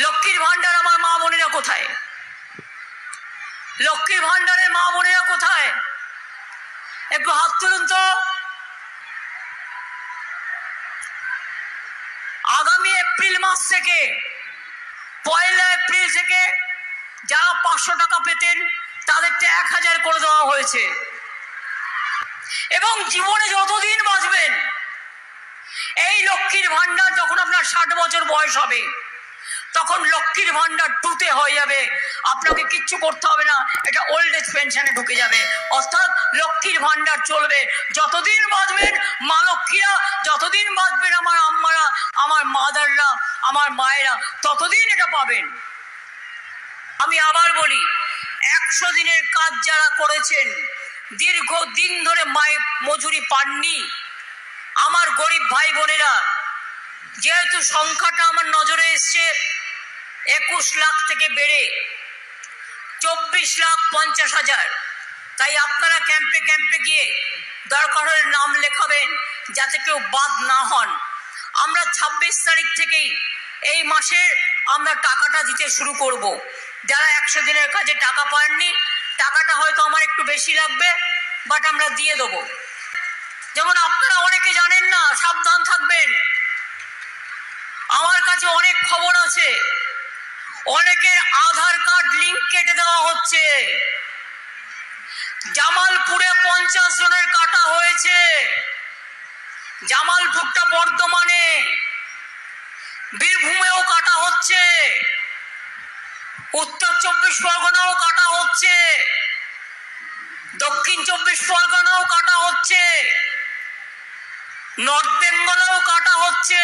লক্ষ্মীর ভান্ডার আমার মা বোনেরা কোথায়? লক্ষ্মীর ভান্ডারের মা বোনেরা কোথায়? একটু হাত তুলুন তো। আগামী এপ্রিল মাস থেকে, 1 এপ্রিল থেকে যারা 500 টাকা পেতেন তাদেরকে 1000 করে দেওয়া হয়েছে। এবং জীবনে যতদিন বাঁচবেন এই লক্ষ্মীর ভান্ডার, যখন আপনার 60 বছর বয়স হবে তখন লক্ষ্মীর ভান্ডার 2 হয়ে যাবে। আপনাকে কিচ্ছু করতে হবে না, এটা ওল্ড এজ পেনশনে ঢুকে যাবে। অর্থাৎ লক্ষ্মীর ভান্ডার চলবে যতদিন বাঁচবেন। মা লক্ষ্মীরা যতদিন বাঁচবেন, আমার আম্মারা, আমার মাদাররা, আমার মায়েরা ততদিন এটা পাবেন। আমি আবার বলি, 100 দিনের কাজ যারা করেছেন, দীর্ঘ দিন ধরে মায়ের মজুরি পাননি, আমার গরিব ভাই বোনেরা, যেহেতু সংখ্যাটা আমার নজরে এসছে 21 লাখ থেকে বেড়ে 24,50,000, তাই আপনারা ক্যাম্পে ক্যাম্পে গিয়ে দরকার হলে নাম লেখাবেন যাতে কেউ বাদ না হন। আমরা 26 তারিখ থেকেই এই মাসের আমরা টাকাটা দিতে শুরু করব। যারা 100 দিনের কাজে টাকা পাননি, টাকাটা হয়তো আমার একটু বেশি লাগবে, বাট আমরা দিয়ে দেবো। যেমন আপনারা অনেকে জানেন না, সাবধান থাকবেন। আমার কাছে অনেক খবর আছে, অনেকের আধার কার্ড লিঙ্ক কেটে দেওয়া হচ্ছে। জামালপুরে 50 জনের কাটা হয়েছে। জামালপুরটা বর্ধমানে, বীরভূমেও কাটা হচ্ছে, উত্তর 24 পরগনাও কাটা হচ্ছে, দক্ষিণ 24 পরগনাও কাটা হচ্ছে, নর্থ বেঙ্গলেও কাটা হচ্ছে।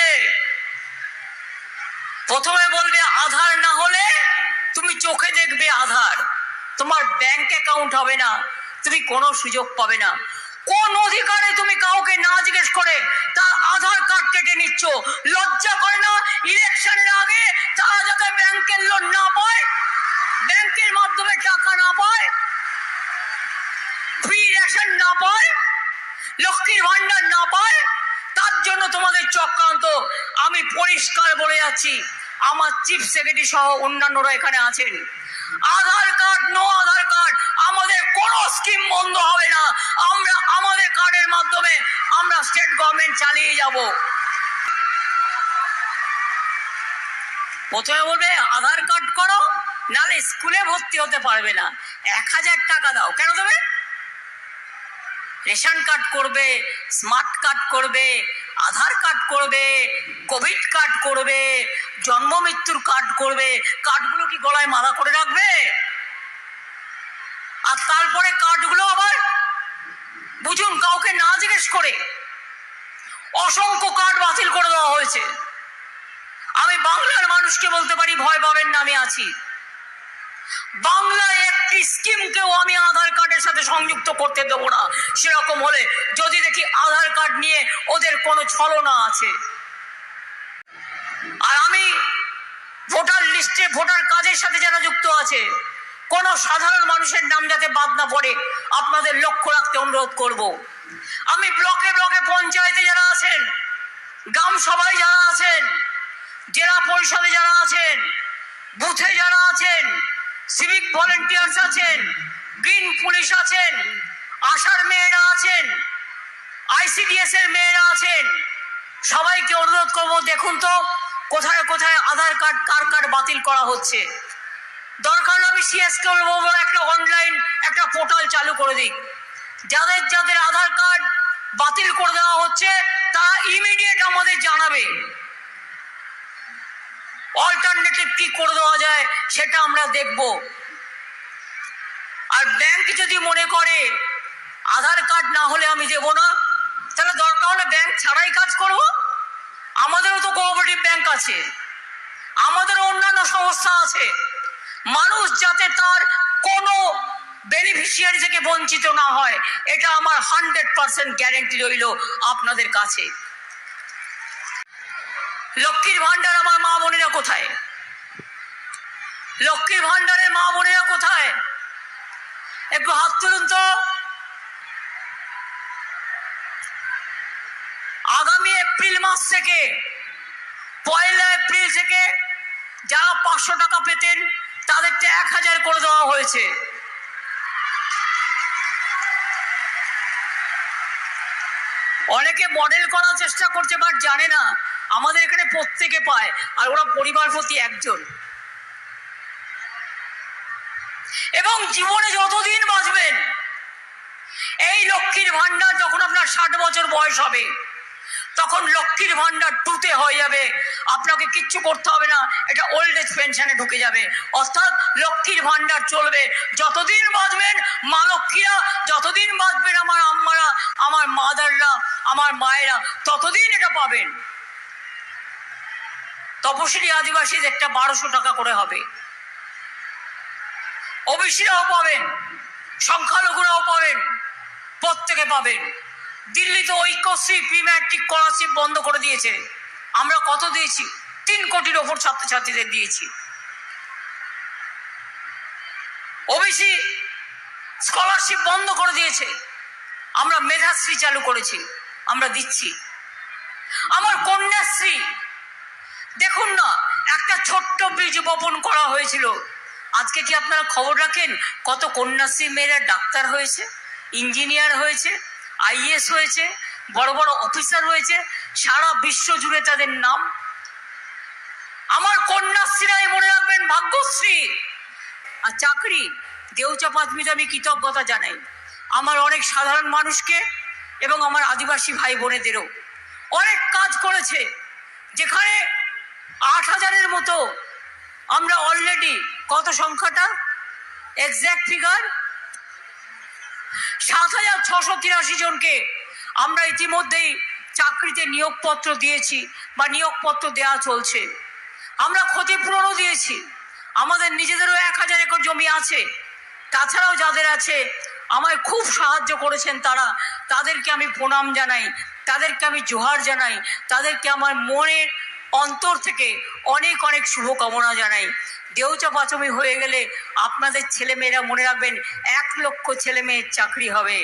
প্রথমে বলবে আধার না হলে তুমি চোখে দেখবে আধার, তোমার ব্যাংক অ্যাকাউন্ট হবে না, তুমি কোনো সুযোগ পাবে না। কোন অধিকারে তুমি কাউকে না জিজ্ঞেস করে তার আধার কার্ড কেটে নিচ্ছ? লজ্জা করে না? ইলেকশনের আগে তারা যাতে ব্যাংকের লোন না পায়, ব্যাংকের মাধ্যমে টাকা না পায়, ফ্রি রেশন না পায়, লক্ষ্মীর ভান্ডার না পায়, তার জন্য তোমাদের চক্রান্ত। আমি পরিষ্কার বলে যাচ্ছি, আমার চিফ সেক্রেটারি সহ অন্যান্যরা এখানে আছেন, আধার কার্ড, নো আধার কার্ড, আমাদের কোনো স্কিম বন্ধ হবে না। আমরা আমাদের কার্ডের মাধ্যমে আমরা স্টেট গভর্নমেন্ট চালিয়ে যাব। প্রথমে বলবে আধার কার্ড করো, নালে স্কুলে ভর্তি হতে পারবে না। 1000 টাকা দাও। কেন দেবে? রেশন কার্ড করবে, স্মার্ট কার্ড করবে, আধার কার্ড করবে, কোভিড কার্ড করবে, জন্ম মৃত্যুর কার্ড করবে। কার্ডগুলো কি গলায় মালা করে রাখবে? আর তারপরে কার্ডগুলো আবার বুঝুন কাউকে না জিজ্ঞেস করে অসংখ্য কার্ড বাতিল করে দেওয়া হয়েছে। আমি বাংলার মানুষকে বলতে পারি, ভয় পাবেন না, আমি আছি। বাংলায় একটি স্কিমকেও আমি আধার কার্ডের সাথে সংযুক্ত করতে দেবো না। সেরকম হলে যদি দেখি আধার কার্ড নিয়ে ওদের কোনো ছলনা আছে, আর আমি ভোটার লিস্টে ভোটার কাজের সাথে যারা যুক্ত আছে, কোন সাধারণ মানুষের নাম যাতে বাদ না পড়ে আপনাদের লক্ষ্য রাখতে অনুরোধ করব। আমি ব্লকে ব্লকে পঞ্চায়েতে যারা আছেন, গ্রাম সভায় যারা আছেন, জেলা পরিষদে যারা আছেন, বুথে যারা আছেন, সিভিক ভলেন্টিয়ার্স আছেন, গ্রিন পুলিশ আছেন, আশার মেয়েরা আছেন, ICDS এর মেয়েরা আছেন, সবাইকে অনুরোধ করব, দেখুন তো কোথায় কোথায় আধার কার্ড কার কার বাতিল করা হচ্ছে। দরকার হলে আমি CS কে বলবো একটা অনলাইন একটা পোর্টাল চালু করে দিক। যাদের যাদের আধার কার্ড বাতিল করে দেওয়া হচ্ছে তারা ইমিডিয়েট আমাদের জানাবে, অল্টারনেটিভ কি করে দেওয়া যায় সেটা আমরা দেখব। আর ব্যাংক যদি মনে করে আধার কার্ড না হলে আমি দেব না, তাহলে দরকার হলে ব্যাংক ছাড়াই কাজ করব। আমাদেরও তো কোঅপারেটিভ ব্যাংক আছে, আমাদেরও অন্যান্য সংস্থা আছে। মানুষ যাতে তার কোনো বেনিফিশিয়ারি থেকে বঞ্চিত না হয়, এটা আমার 100% গ্যারেন্টি রইল আপনাদের কাছে। লক্ষ্মীর ভান্ডার আমার মা বোনেরা কোথায়? লক্ষ্মীর ভান্ডারের মা বোনেরা কোথায়? একটু হাত তুলুন তো। আগামী এপ্রিল মাস থেকে, 1 এপ্রিল থেকে যারা 500 টাকা পেতেন তাদেরটা 1000 করে দেওয়া হয়েছে। অনেকে মডেল করার চেষ্টা করছে, বাট জানে না আমাদের এখানে প্রত্যেকে পায়, আর ওরা পরিবার প্রতি একজন। এবং জীবনে যতদিন বাঁচবেন, এই লক্ষ্মীর ভান্ডার যখন আপনার 60 বছর বয়স হবে, তখন লক্ষ্মীর ভান্ডার 2তে হয়ে যাবে। আপনাকে কিচ্ছু করতে হবে না, এটা ওল্ড এজ পেনশনে ঢুকে যাবে। অর্থাৎ লক্ষ্মীর ভান্ডার চলবে যতদিন বাঁচবেন। মা লক্ষ্মীরা যতদিন বাঁচবেন, আমার আম্মারা, আমার মাদাররা, আমার মায়েরা ততদিন এটা পাবেন। তপশিলি আদিবাসীদেরটা 1200 টাকা করে হবে। ওবিসিরাও পাবেন, সংখ্যালঘুরাও পাবেন, প্রত্যেকে পাবেন। দিল্লিতে ঐক্যশ্রী প্রি ম্যাট্রিক স্কলারশিপ বন্ধ করে দিয়েছে। আমরা কত দিয়েছি? 3 কোটির ওপর ছাত্রছাত্রীদের দিয়েছি। ওবিসি স্কলারশিপ বন্ধ করে দিয়েছে, আমরা মেধাশ্রী চালু করেছি, আমরা দিচ্ছি। আমার কন্যাশ্রী দেখুন না, একটা ছোট্ট বীজ বপন করা হয়েছিল। আজকে কি আপনারা খবর রাখেন কত কন্যাশ্রী মেয়েরা ডাক্তার হয়েছে, ইঞ্জিনিয়ার হয়েছে, আইএস হয়েছে, বড় বড় অফিসার হয়েছে, সারা বিশ্ব জুড়ে তাদের নাম। আমার কন্যাশ্রীরাই মনে রাখবেন ভাগ্যশ্রী। আর চাকরি দেউচা পাতমিতে আমি কৃতজ্ঞতা জানাই আমার অনেক সাধারণ মানুষকে এবং আমার আদিবাসী ভাই বোনেদেরও। অনেক কাজ করেছে, যেখানে 8000-এর মতো আমরা অলরেডি, কত সংখ্যাটা এক্সাক্ট ফিগার, 7683 জনকে আমরা ইতিমধ্যেই চাকরিতে নিয়োগপত্র দিয়েছি বা নিয়োগপত্র দেওয়া চলছে। আমরা ক্ষতিপূরণও দিয়েছি। আমাদের নিজেদেরও 1000 একর জমি আছে। তাছাড়াও যাদের আছে আমায় খুব সাহায্য করেছেন, তাদেরকে আমি প্রণাম জানাই, তাদেরকে আমি জোহার জানাই, তাদেরকে আমার মনের অন্তর থেকে অনেক অনেক শুভকামনা জানাই। দেউচা পাঁচমি হয়ে গেলে আপনাদের ছেলেমেয়েরা মনে রাখবেন 1 লক্ষ ছেলে মেয়ের চাকরি হবে।